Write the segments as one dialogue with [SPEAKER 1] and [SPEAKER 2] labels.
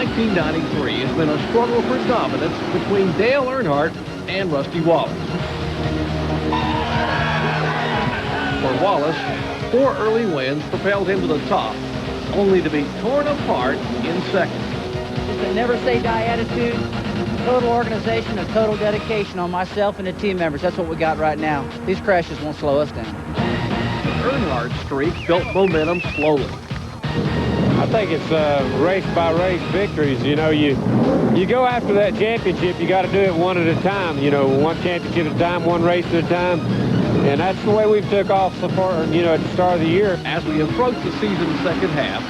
[SPEAKER 1] 1993 has been a struggle for dominance between Dale Earnhardt and Rusty Wallace. For Wallace, 4 early wins propelled him to the top, only to be torn apart in second.
[SPEAKER 2] It's a never-say-die attitude, total organization, and total dedication on myself and the team members. That's what we got right now. These crashes won't slow us down.
[SPEAKER 1] Earnhardt's streak built momentum slowly.
[SPEAKER 3] I think it's race-by-race victories. You know, you go after that championship, you got to do it one at a time. You know, one championship at a time, one race at a time. And that's the way we've took off so far, you know, at the start of the year.
[SPEAKER 1] As we approach the season's second half,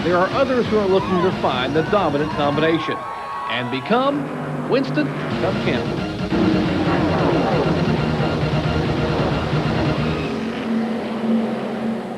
[SPEAKER 1] there are others who are looking to find the dominant combination and become Winston Cup champions.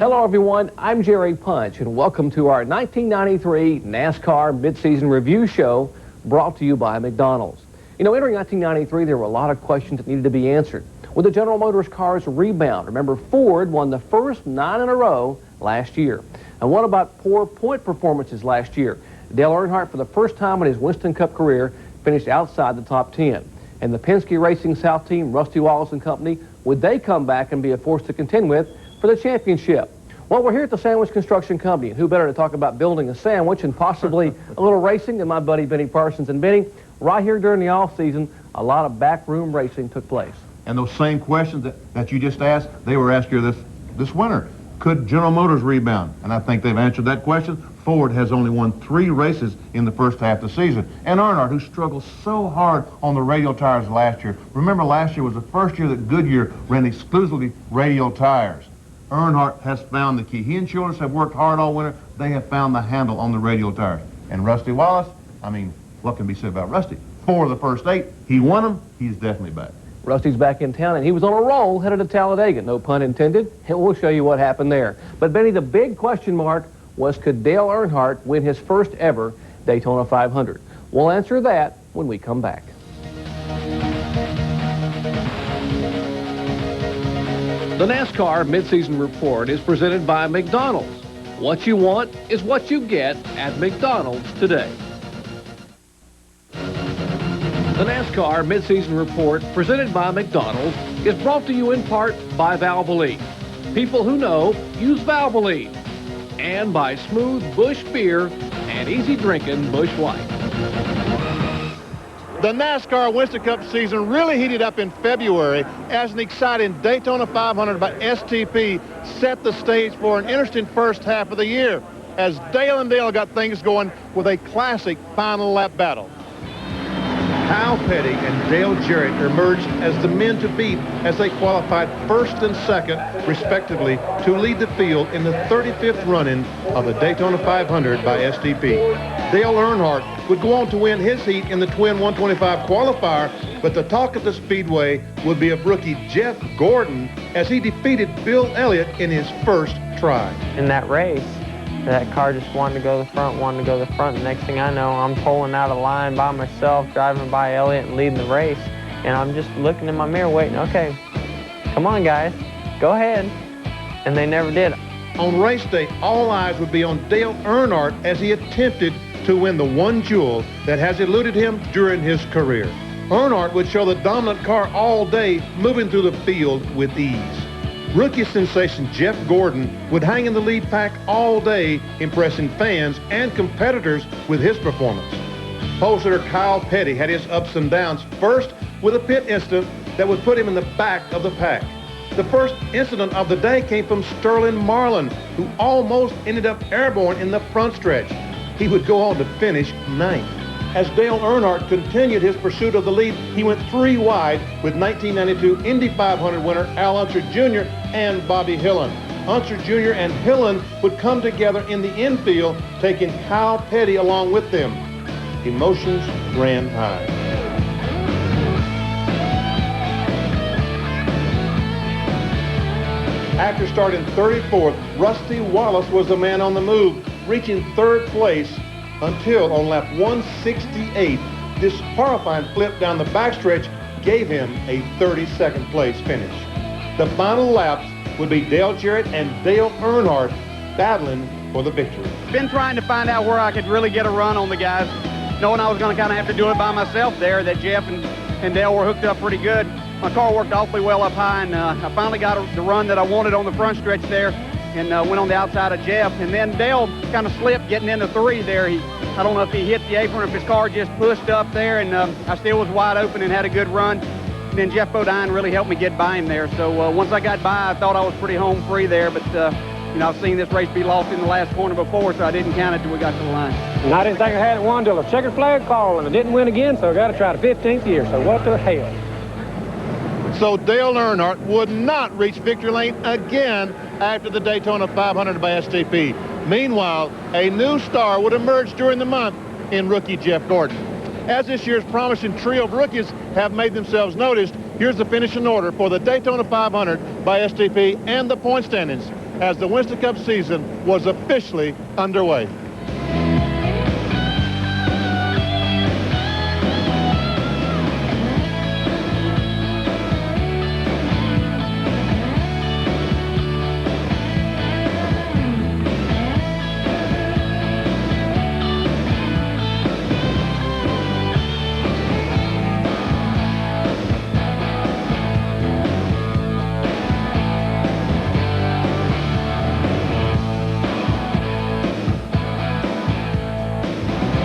[SPEAKER 1] Hello, everyone. I'm Jerry Punch, and welcome to our 1993 NASCAR Midseason Review Show brought to you by McDonald's. You know, entering 1993, there were a lot of questions that needed to be answered. Would the General Motors cars rebound? Remember, Ford won the first 9 in a row last year. And what about poor point performances last year? Dale Earnhardt, for the first time in his Winston Cup career, finished outside the top 10. And the Penske Racing South team, Rusty Wallace and company, would they come back and be a force to contend with for the championship? Well, we're here at the Sandwich Construction Company, and who better to talk about building a sandwich and possibly a little racing than my buddy Benny Parsons. And Benny, right here during the off-season, a lot of backroom racing took place.
[SPEAKER 4] And those same questions that you just asked, they were asked here this winter. Could General Motors rebound? And I think they've answered that question. Ford has only won 3 races in the first half of the season. And Earnhardt, who struggled so hard on the radial tires last year. Remember, last year was the first year that Goodyear ran exclusively radial tires. Earnhardt has found the key. He and Childress have worked hard all winter. They have found the handle on the radial tires. And Rusty Wallace, I mean, what can be said about Rusty? 4 of the first 8. He won them. He's definitely back.
[SPEAKER 1] Rusty's back in town, and he was on a roll headed to Talladega, no pun intended, and we'll show you what happened there. But, Benny, the big question mark was, could Dale Earnhardt win his first ever Daytona 500? We'll answer that when we come back. The NASCAR Midseason Report is presented by McDonald's. What you want is what you get at McDonald's today. The NASCAR Midseason Report, presented by McDonald's, is brought to you in part by Valvoline. People who know use Valvoline. And by Smooth Busch Beer and easy drinking Busch Light.
[SPEAKER 5] The NASCAR Winston Cup season really heated up in February as an exciting Daytona 500 by STP set the stage for an interesting first half of the year as Dale and Dale got things going with a classic final lap battle. Kyle Petty and Dale Jarrett emerged as the men to beat as they qualified first and second, respectively, to lead the field in the 35th run-in of the Daytona 500 by STP. Dale Earnhardt would go on to win his heat in the Twin 125 qualifier, but the talk of the Speedway would be of rookie Jeff Gordon as he defeated Bill Elliott in his first try.
[SPEAKER 6] In that race, that car just wanted to go to the front, wanted to go to the front. The next thing I know, I'm pulling out of line by myself, driving by Elliott and leading the race. And I'm just looking in my mirror waiting, okay, come on, guys, go ahead. And they never did.
[SPEAKER 5] On race day, all eyes would be on Dale Earnhardt as he attempted to win the one jewel that has eluded him during his career. Earnhardt would show the dominant car all day, moving through the field with ease. Rookie sensation Jeff Gordon would hang in the lead pack all day, impressing fans and competitors with his performance. Pole sitter Kyle Petty had his ups and downs, first with a pit incident that would put him in the back of the pack. The first incident of the day came from Sterling Marlin, who almost ended up airborne in the front stretch. He would go on to finish 9th. As Dale Earnhardt continued his pursuit of the lead, he went 3 wide with 1992 Indy 500 winner Al Unser Jr. and Bobby Hillin. Unser Jr. and Hillin would come together in the infield, taking Kyle Petty along with them. Emotions ran high. After starting 34th, Rusty Wallace was the man on the move, reaching 3rd place until on lap 168, this horrifying flip down the backstretch gave him a 32nd place finish. The final laps would be Dale Jarrett and Dale Earnhardt battling for the victory.
[SPEAKER 7] Been trying to find out where I could really get a run on the guys, knowing I was going to kind of have to do it by myself there, that Jeff and Dale were hooked up pretty good. My car worked awfully well up high, and I finally got the run that I wanted on the front stretch there, and went on the outside of Jeff. And then Dale kind of slipped getting into 3 there. I don't know if he hit the apron or if his car just pushed up there, and I still was wide open and had a good run. And then Jeff Bodine really helped me get by him there. So once I got by, I thought I was pretty home free there, but you know, I've seen this race be lost in the last corner before, so I didn't count it till we got to the line.
[SPEAKER 3] And I didn't think I had it won till a checkered flag call, and I didn't win again, so I got to try the 15th year. So what the hell?
[SPEAKER 5] So Dale Earnhardt would not reach victory lane again after the Daytona 500 by STP. Meanwhile, a new star would emerge during the month in rookie Jeff Gordon. As this year's promising trio of rookies have made themselves noticed, here's the finishing order for the Daytona 500 by STP and the point standings as the Winston Cup season was officially underway.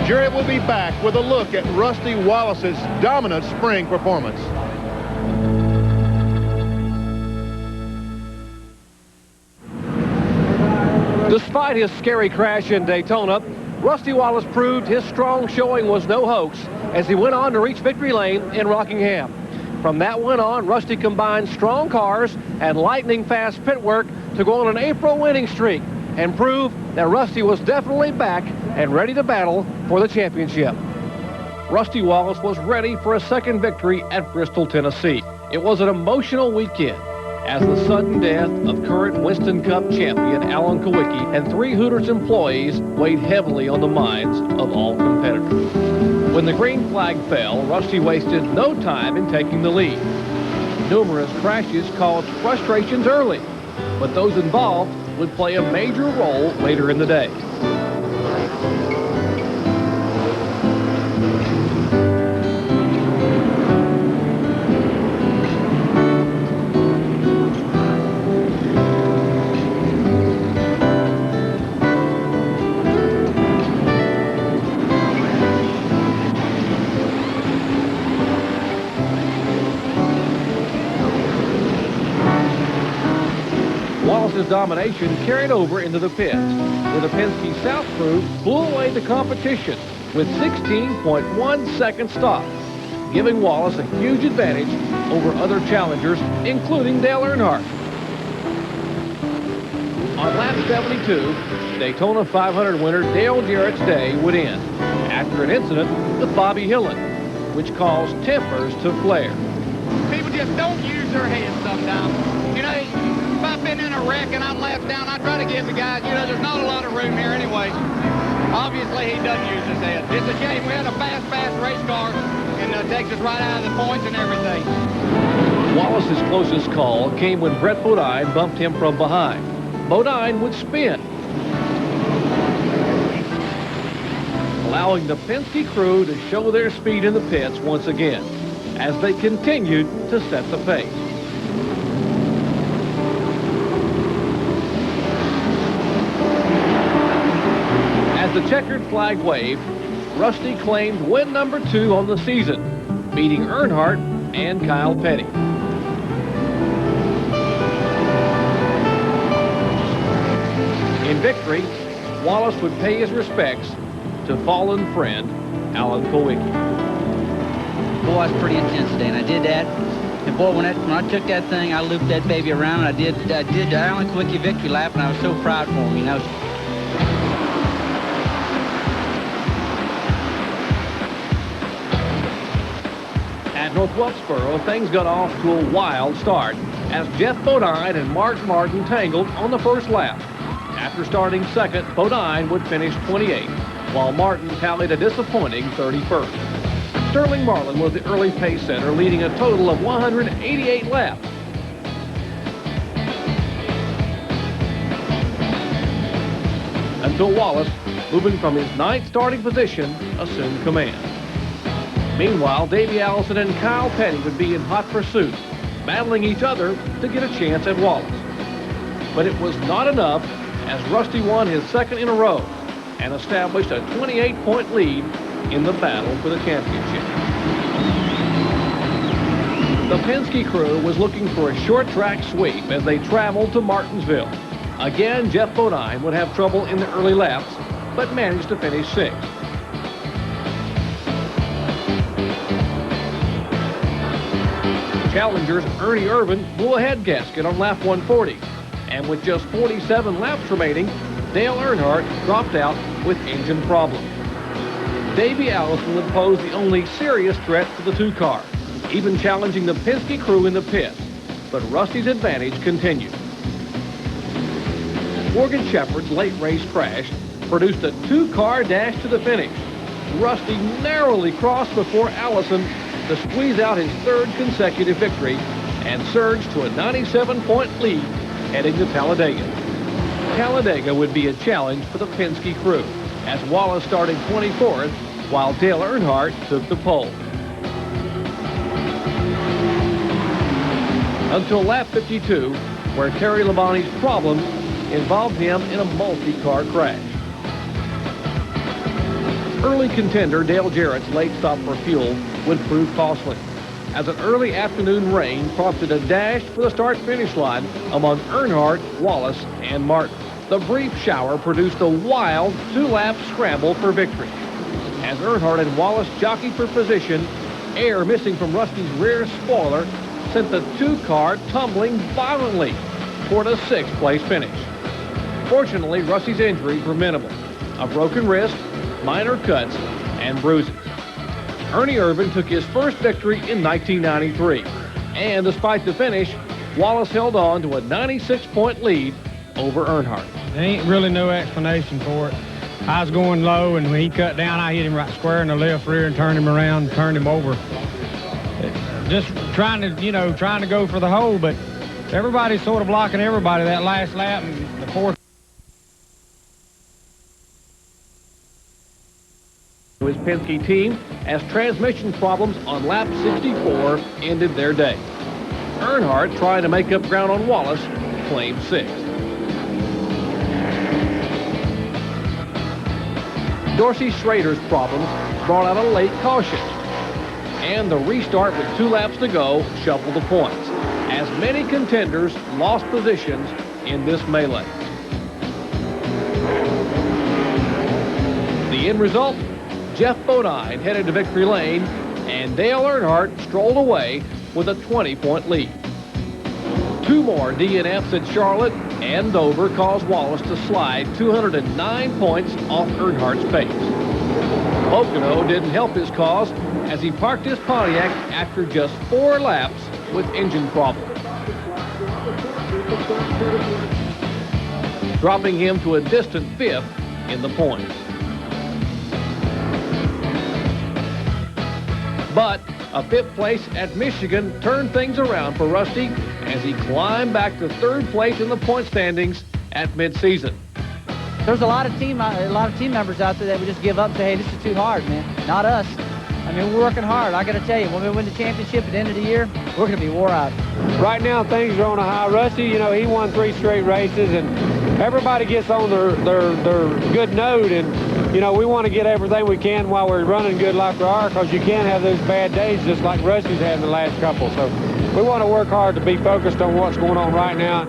[SPEAKER 5] Jerry will be back with a look at Rusty Wallace's dominant spring performance.
[SPEAKER 1] Despite his scary crash in Daytona, Rusty Wallace proved his strong showing was no hoax as he went on to reach victory lane in Rockingham. From that one on, Rusty combined strong cars and lightning-fast pit work to go on an April winning streak and prove that Rusty was definitely back and ready to battle for the championship. Rusty Wallace was ready for a second victory at Bristol, Tennessee. It was an emotional weekend as the sudden death of current Winston Cup champion Alan Kawicki and 3 Hooters employees weighed heavily on the minds of all competitors. When the green flag fell, Rusty wasted no time in taking the lead. Numerous crashes caused frustrations early, but those involved would play a major role later in the day. Wallace's domination carried over into the pits, where the Penske South crew blew away the competition with 16.1 second stops, giving Wallace a huge advantage over other challengers, including Dale Earnhardt. On lap 72, Daytona 500 winner Dale Jarrett's day would end after an incident with Bobby Hillin, which caused tempers to flare.
[SPEAKER 8] People just don't use their heads sometimes. You know, if I've been in a wreck and I'm left down, I try to give the guys, you know, there's not a lot of room here anyway. Obviously, he doesn't use his head. It's a shame we had a fast race car and takes us right out of the points and everything.
[SPEAKER 1] Wallace's closest call came when Brett Bodine bumped him from behind. Bodine would spin, allowing the Penske crew to show their speed in the pits once again as they continued to set the pace. As the checkered flag waved, Rusty claimed win number 2 on the season, beating Earnhardt and Kyle Petty. In victory, Wallace would pay his respects to fallen friend Alan Kawicki.
[SPEAKER 2] Boy, that's pretty intense today, and I did that. And boy, when I took that thing, I looped that baby around, and I did the Alan Kawicki victory lap, and I was so proud for him, you know.
[SPEAKER 1] At North Wilkesboro, things got off to a wild start as Jeff Bodine and Mark Martin tangled on the first lap. After starting second, Bodine would finish 28th, while Martin tallied a disappointing 31st. Sterling Marlin was the early pace setter, leading a total of 188 laps. until Wallace, moving from his 9th starting position, assumed command. Meanwhile, Davey Allison and Kyle Petty would be in hot pursuit, battling each other to get a chance at Wallace. But it was not enough, as Rusty won his 2nd in a row and established a 28-point lead in the battle for the championship. The Penske crew was looking for a short track sweep as they traveled to Martinsville. Again, Jeff Bodine would have trouble in the early laps, but managed to finish 6th. Challenger's Ernie Irvan blew a head gasket on lap 140, and with just 47 laps remaining, Dale Earnhardt dropped out with engine problems. Davey Allison would pose the only serious threat to the 2 car, even challenging the Penske crew in the pits, but Rusty's advantage continued. Morgan Shepherd's late race crash produced a 2-car dash to the finish. Rusty narrowly crossed before Allison to squeeze out his 3rd consecutive victory and surge to a 97-point lead heading to Talladega. Talladega would be a challenge for the Penske crew, as Wallace started 24th while Dale Earnhardt took the pole. Until lap 52, where Terry Labonte's problems involved him in a multi-car crash. Early contender Dale Jarrett's late stop for fuel would prove costly, as an early afternoon rain prompted a dash for the start-finish line among Earnhardt, Wallace, and Martin. The brief shower produced a wild 2-lap scramble for victory. As Earnhardt and Wallace jockeyed for position, air missing from Rusty's rear spoiler sent the 2-car tumbling violently toward a 6th-place finish. Fortunately, Rusty's injuries were minimal: a broken wrist, minor cuts, and bruises. Ernie Irvan took his first victory in 1993, and despite the finish, Wallace held on to a 96-point lead over Earnhardt.
[SPEAKER 9] There ain't really no explanation for it. I was going low, and when he cut down, I hit him right square in the left rear and turned him around, turned him over. Just trying to go for the hole, but everybody's sort of blocking everybody that last lap, and the 4th.
[SPEAKER 1] To his Penske team, as transmission problems on lap 64 ended their day. Earnhardt, trying to make up ground on Wallace, claimed 6th. Dorsey Schrader's problems brought out a late caution, and the restart with 2 laps to go shuffled the points, as many contenders lost positions in this melee. The end result? Jeff Bodine headed to victory lane, and Dale Earnhardt strolled away with a 20-point lead. 2 more DNFs at Charlotte and Dover caused Wallace to slide 209 points off Earnhardt's pace. Pocono didn't help his cause, as he parked his Pontiac after just 4 laps with engine problems, dropping him to a distant 5th in the points. But a 5th place at Michigan turned things around for Rusty as he climbed back to 3rd place in the point standings at midseason.
[SPEAKER 2] There's a lot of team members out there that would just give up and say, hey, this is too hard, man. Not us. I mean, we're working hard. I got to tell you, when we win the championship at the end of the year, we're going to be wore out.
[SPEAKER 3] Right now, things are on a high. Rusty, he won 3 straight races, and everybody gets on their good note, and, we want to get everything we can while we're running good like we are, because you can have those bad days just like Rusty's had in the last couple. So we want to work hard to be focused on what's going on right now.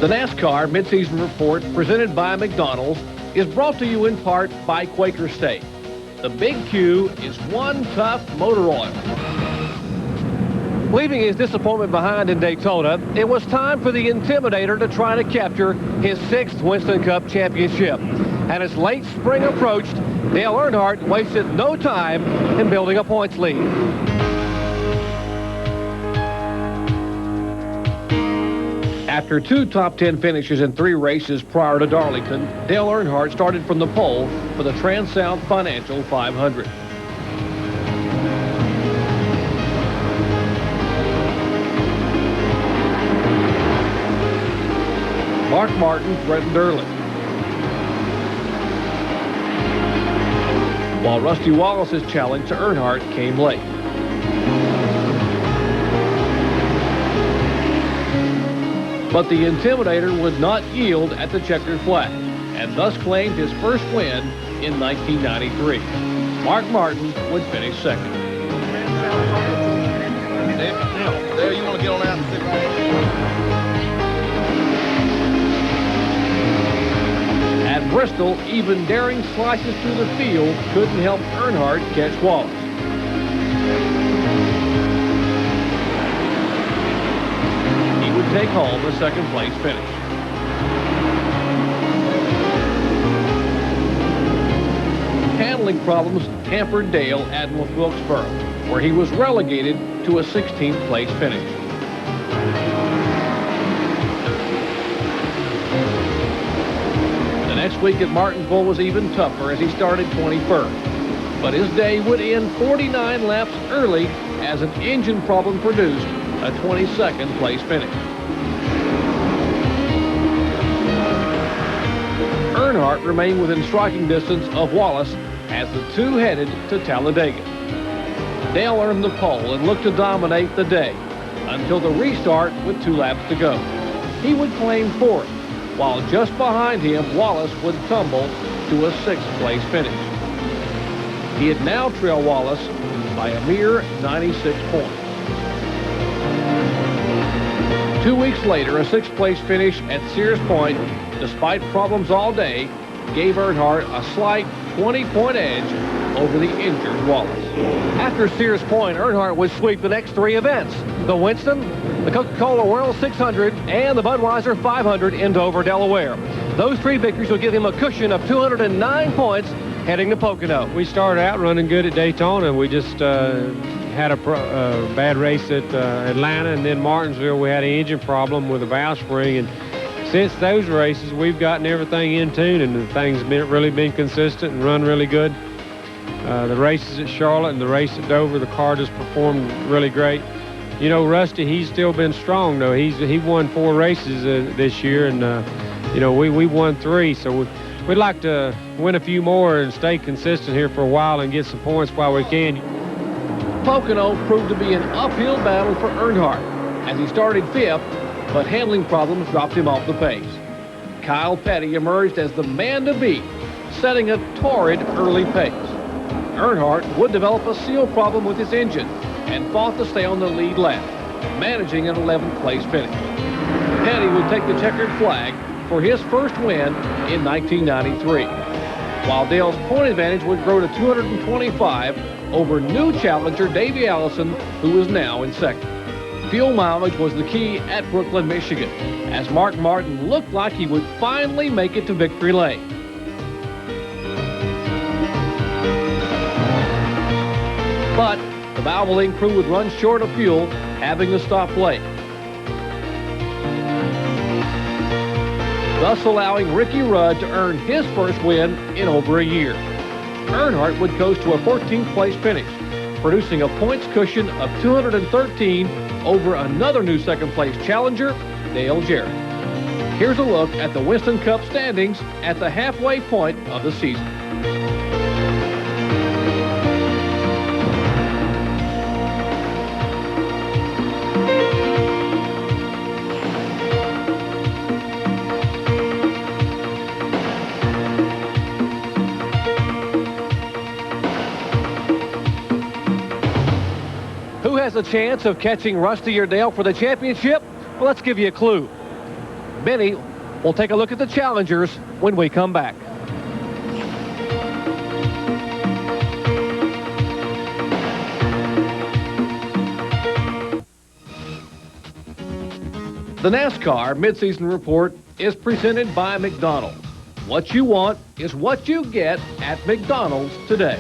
[SPEAKER 1] The NASCAR Midseason Report, presented by McDonald's, is brought to you in part by Quaker State. The Big Q is one tough motor oil. Leaving his disappointment behind in Daytona, it was time for the Intimidator to try to capture his 6th Winston Cup championship. And as late spring approached, Dale Earnhardt wasted no time in building a points lead. After 2 top 10 finishes in 3 races prior to Darlington, Dale Earnhardt started from the pole for the Trans-South Financial 500. Mark Martin threatened early, while Rusty Wallace's challenge to Earnhardt came late. But the Intimidator would not yield at the checkered flag, and thus claimed his first win in 1993. Mark Martin would finish second.
[SPEAKER 10] There, you want to get on out and sit right here?
[SPEAKER 1] At Bristol, even daring slices through the field couldn't help Earnhardt catch Wallace. He would take home a second-place finish. Handling problems hampered Dale at Wilkesboro, where he was relegated to a 16th place finish. The next week at Martinsville was even tougher as he started 21st. But his day would end 49 laps early as an engine problem produced a 22nd place finish. Earnhardt remained within striking distance of Wallace as the two headed to Talladega. Dale earned the pole and looked to dominate the day until the restart with 2 laps to go. He would claim fourth, while just behind him, Wallace would tumble to a 6th place finish. He had now trailed Wallace by a mere 96 points. 2 weeks later, a 6th place finish at Sears Point, despite problems all day, gave Earnhardt a slight 20-point edge over the injured Wallace. After Sears Point, Earnhardt would sweep the next 3 events: the Winston, the Coca-Cola World 600, and the Budweiser 500 in Dover, Delaware. Those 3 victories would give him a cushion of 209 points heading to Pocono.
[SPEAKER 9] We started out running good at Daytona. We just had a bad race at Atlanta, and then Martinsville we had an engine problem with a valve spring, and since those races we've gotten everything in tune, and the thing's really been consistent and run really good. The races at Charlotte and the race at Dover, the car just performed really great. You know, Rusty, he's still been strong though. He won 4 races this year, and you know, we won 3, so we'd like to win a few more and stay consistent here for a while and get some points while we can.
[SPEAKER 1] Pocono proved to be an uphill battle for Earnhardt as he started 5th, but handling problems dropped him off the pace. Kyle Petty emerged as the man to beat, setting a torrid early pace. Earnhardt would develop a seal problem with his engine and fought to stay on the lead lap, managing an 11th place finish. Petty would take the checkered flag for his first win in 1993, while Dale's point advantage would grow to 225 over new challenger Davey Allison, who was now in second. Fuel mileage was the key at Brooklyn, Michigan, as Mark Martin looked like he would finally make it to victory lane. But the Valvoline crew would run short of fuel, having to stop late, thus allowing Ricky Rudd to earn his first win in over a year. Earnhardt would coast to a 14th place finish, producing a points cushion of 213 over another new second place challenger, Dale Jarrett. Here's a look at the Winston Cup standings at the halfway point of the season. Who has a chance of catching Rusty or Dale for the championship? Well, let's give you a clue. Benny will take a look at the challengers when we come back. The NASCAR Midseason Report is presented by McDonald's. What you want is what you get at McDonald's today.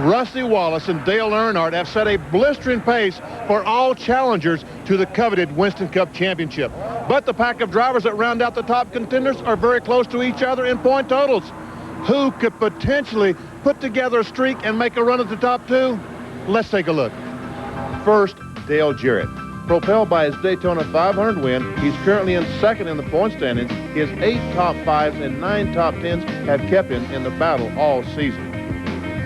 [SPEAKER 5] Rusty Wallace and Dale Earnhardt have set a blistering pace for all challengers to the coveted Winston Cup Championship. But the pack of drivers that round out the top contenders are very close to each other in point totals. Who could potentially put together a streak and make a run at the top two? Let's take a look. First, Dale Jarrett. Propelled by his Daytona 500 win, he's currently in second in the point standings. His 8 top 5s and 9 top 10s have kept him in the battle all season.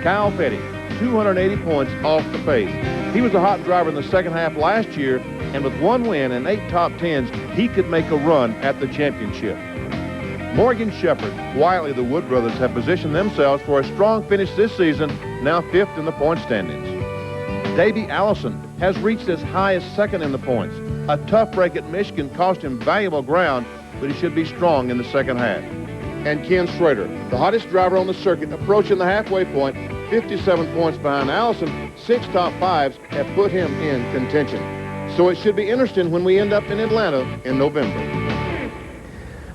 [SPEAKER 5] Kyle Petty, 280 points off the pace. He was a hot driver in the second half last year, and with 1 win and 8 top 10s, he could make a run at the championship. Morgan Shepherd, quietly the Wood brothers have positioned themselves for a strong finish this season, now 5th in the point standings. Davey Allison has reached as high as 2nd in the points. A tough break at Michigan cost him valuable ground, but he should be strong in the second half. And Ken Schrader, the hottest driver on the circuit, approaching the halfway point, 57 points behind Allison. 6 top 5s have put him in contention. So it should be interesting when we end up in Atlanta in November.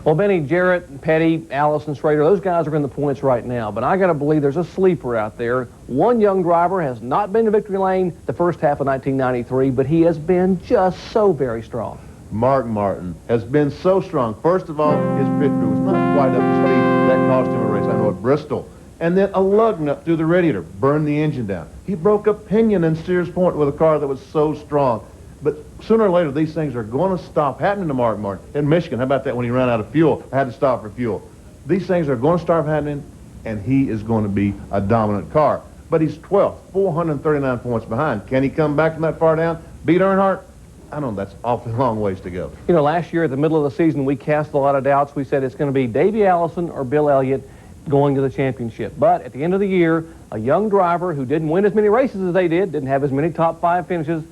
[SPEAKER 1] Well, Benny, Jarrett, Petty, Allison, Schrader, those guys are in the points right now. But I got to believe there's a sleeper out there. One young driver has not been to victory lane the first half of 1993, but he has been just so very strong.
[SPEAKER 4] Mark Martin has been so strong. First of all, his pit crew was not quite up to speed. That cost him a race, I know, at Bristol. And then a lug nut through the radiator burned the engine down. He broke a pinion in Sears Point with a car that was so strong. But sooner or later, these things are going to stop happening to Mark Martin. In Michigan, how about that when he ran out of fuel? I had to stop for fuel. These things are going to start happening, and he is going to be a dominant car. But he's 12th, 439 points behind. Can he come back from that far down? Beat Earnhardt? I don't know, that's awfully long ways to go.
[SPEAKER 1] You know, last year at the middle of the season, we cast a lot of doubts. We said it's going to be Davey Allison or Bill Elliott going to the championship. But at the end of the year, a young driver who didn't win as many races as they did, didn't have as many top 5 finishes,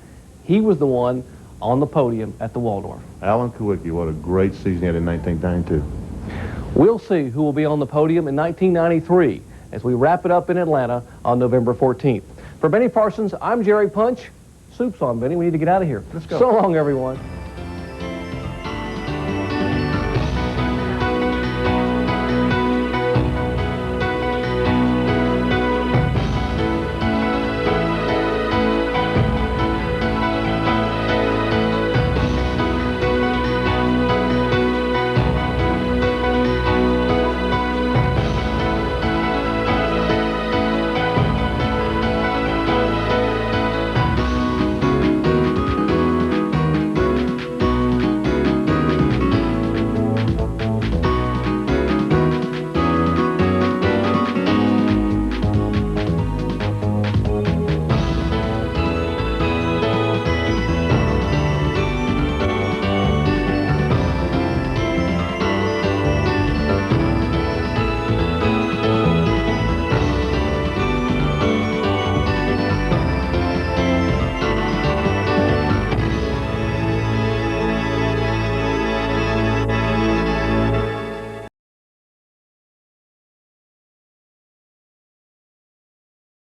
[SPEAKER 1] he was the one on the podium at the Waldorf.
[SPEAKER 4] Alan Kawicki, what a great season he had in 1992.
[SPEAKER 1] We'll see who will be on the podium in 1993 as we wrap it up in Atlanta on November 14th. For Benny Parsons, I'm Jerry Punch. Soup's on, Benny. We need to get out of here.
[SPEAKER 4] Let's go.
[SPEAKER 1] So long, everyone.